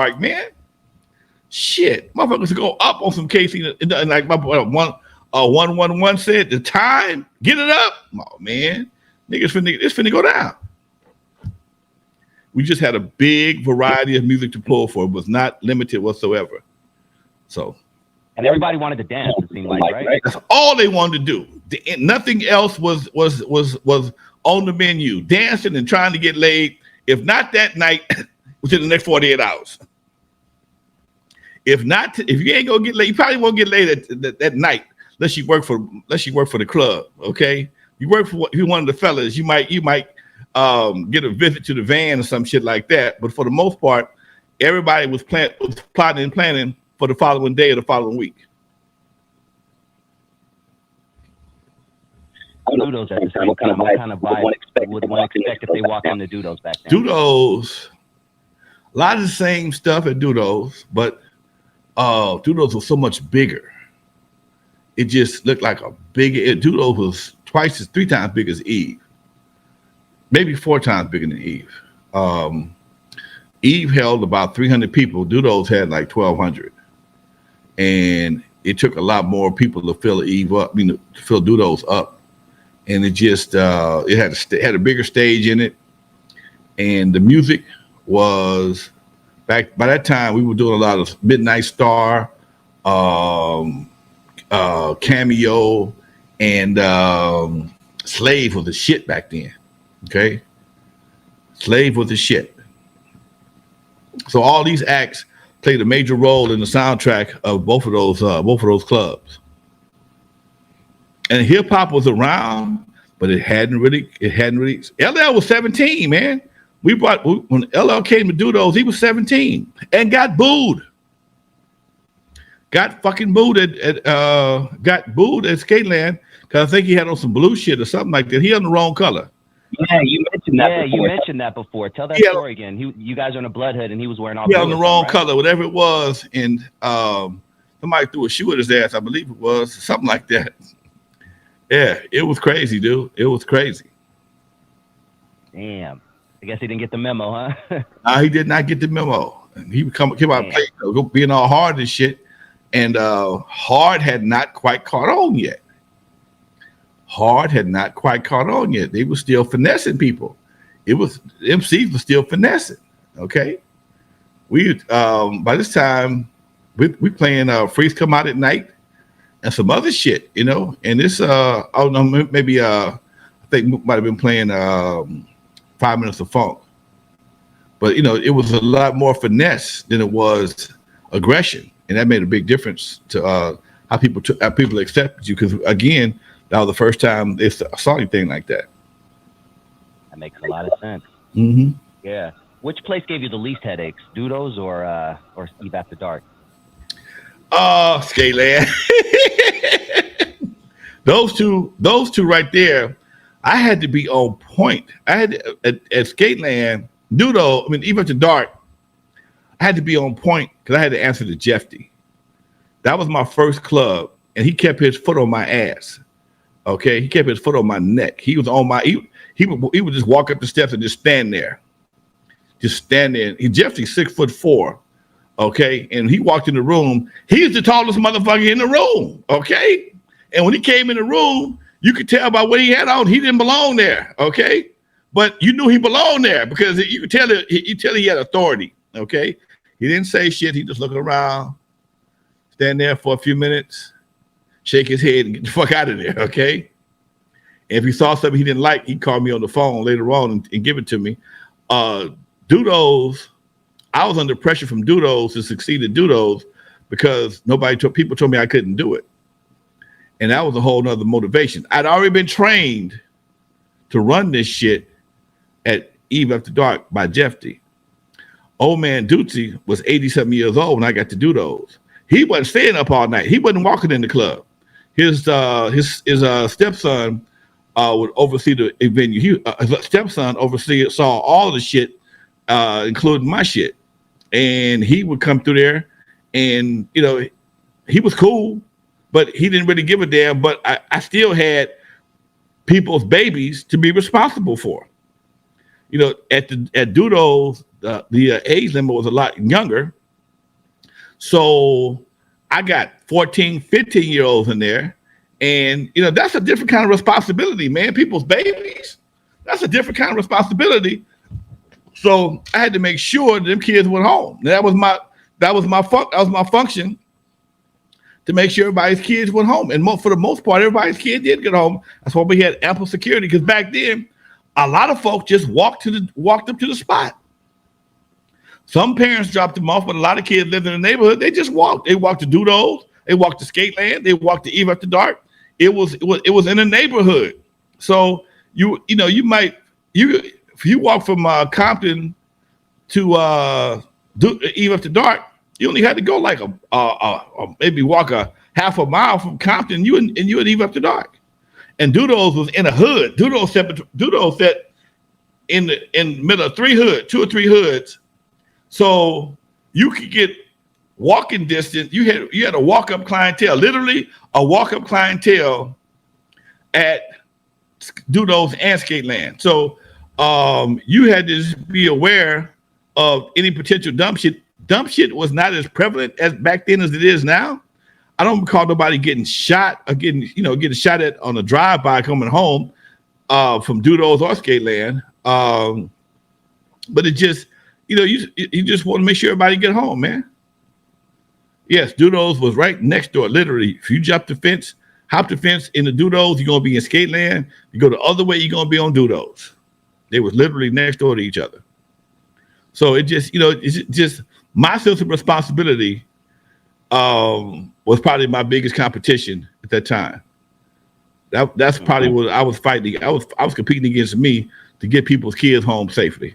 Like, man, shit, motherfuckers go up on some casing, and like my boy 111 said, the time, get it up. Oh man, it's finna go down. We just had a big variety of music to pull for. It was not limited whatsoever. So, and everybody wanted to dance. It seemed like, right? That's all they wanted to do. Nothing else was on the menu. Dancing and trying to get laid. If not that night, within the next 48 hours. If you ain't gonna get laid, you probably won't get laid that night unless you work for the club. Okay, you work for if you're one of the fellas, you might get a visit to the van or some shit like that. But for the most part, everybody was plotting and planning for the following day or the following week. Dudos at the same time. What kind of vibe would one expect if they walked into Dudos back then? Dudos, a lot of the same stuff at Dudos, but Dudos was so much bigger. It just looked like a bigger. Dudos was 3 times big as Eve, maybe 4 times bigger than Eve. Eve held about 300 people. Dudos had like 1,200, and it took a lot more people to fill Eve up. To fill Dudos up. And it just it had a bigger stage in it, and the music was back by that time. We were doing a lot of Midnight Star, Cameo, and Slave was the shit back then. Okay, Slave was the shit. So all these acts played a major role in the soundtrack of both of those clubs. And hip hop was around, but it hadn't really. LL was 17, man. When LL came to do those, he was 17 and got booed. Got fucking booed at Skateland because I think he had on some blue shit or something like that. He had the wrong color. Yeah, you mentioned that before. Tell that story again. You guys are in a Bloodhood, and he was wearing all. He had on the wrong color, whatever it was, and somebody threw a shoe at his ass. I believe it was something like that. Yeah, it was crazy, dude. It was crazy. Damn. I guess he didn't get the memo, huh? He did not get the memo. And he came out and play, being all hard and shit. And hard had not quite caught on yet. They were still finessing people. MCs were still finessing. Okay. We by this time we playing Freeze Come Out at Night and some other shit, and this I don't know, maybe I think might have been playing 5 Minutes of Funk, but it was a lot more finesse than it was aggression, and that made a big difference to how people accepted you, because again, that was the first time they saw anything like that. That makes a lot of sense. Mm-hmm. Yeah. Which place gave you the least headaches, Dudos or Eve After Dark? Skateland. Those two right there, I had to be on point. I had to, at Skateland, Eve After Dark, I had to be on point because I had to answer to Jeffy. That was my first club, and he kept his foot on my ass. Okay, he kept his foot on my neck. He was on my. He would just walk up the steps and just stand there. Jeffy's 6'4". Okay, and he walked in the room. He's the tallest motherfucker in the room. Okay, and when he came in the room, you could tell by what he had on. He didn't belong there. Okay, but you knew he belonged there because you could tell it. You tell he had authority. Okay, he didn't say shit. He just looked around, stand there for a few minutes, shake his head, and get the fuck out of there. Okay, and if he saw something he didn't like, he'd call me on the phone later on and give it to me. Dudos. I was under pressure from Dudos to succeed at Dudos because people told me I couldn't do it. And that was a whole nother motivation. I'd already been trained to run this shit at Eve After Dark by Jeffy. Old man Dootsy was 87 years old when I got to Dudos. He wasn't staying up all night. He wasn't walking in the club. His stepson would oversee the venue. His stepson saw all the shit, including my shit. And he would come through there, and he was cool, but he didn't really give a damn. But I still had people's babies to be responsible for. at Dudo's, the age limit was a lot younger. So I got 14, 15-year-olds in there. And, that's a different kind of responsibility, man. People's babies. That's a different kind of responsibility. So I had to make sure that them kids went home. That was my function, to make sure everybody's kids went home. And for the most part, everybody's kids did get home. That's why we had ample security, because back then, a lot of folks just walked up to the spot. Some parents dropped them off, but a lot of kids lived in the neighborhood. They just walked. They walked to Dudo's. They walked to Skateland. They walked to Eve After Dark. It was in the neighborhood. So if you walk from Compton to Eve After Dark, you only had to go like maybe walk a half a mile from Compton. You would Eve After Dark. And Dudo's was in a hood. Dudo's set in the middle of two or three hoods. So you could get walking distance. You had a walk-up clientele, literally a walk-up clientele at Dudo's and Skateland. So you had to just be aware of any potential dump shit. Dump shit was not as prevalent as back then as it is now. I don't recall nobody getting shot or getting shot at on a drive-by coming home from Dudo's or Skateland. But it just, you just want to make sure everybody get home, man. Yes, Dudo's was right next door. Literally, if you hop the fence in the Dudo's, you're gonna be in Skateland. You go the other way, you're gonna be on Dudo's. They was literally next door to each other. So it just, it's just my sense of responsibility was probably my biggest competition at that time. That's probably what I was fighting. I was competing against me to get people's kids home safely.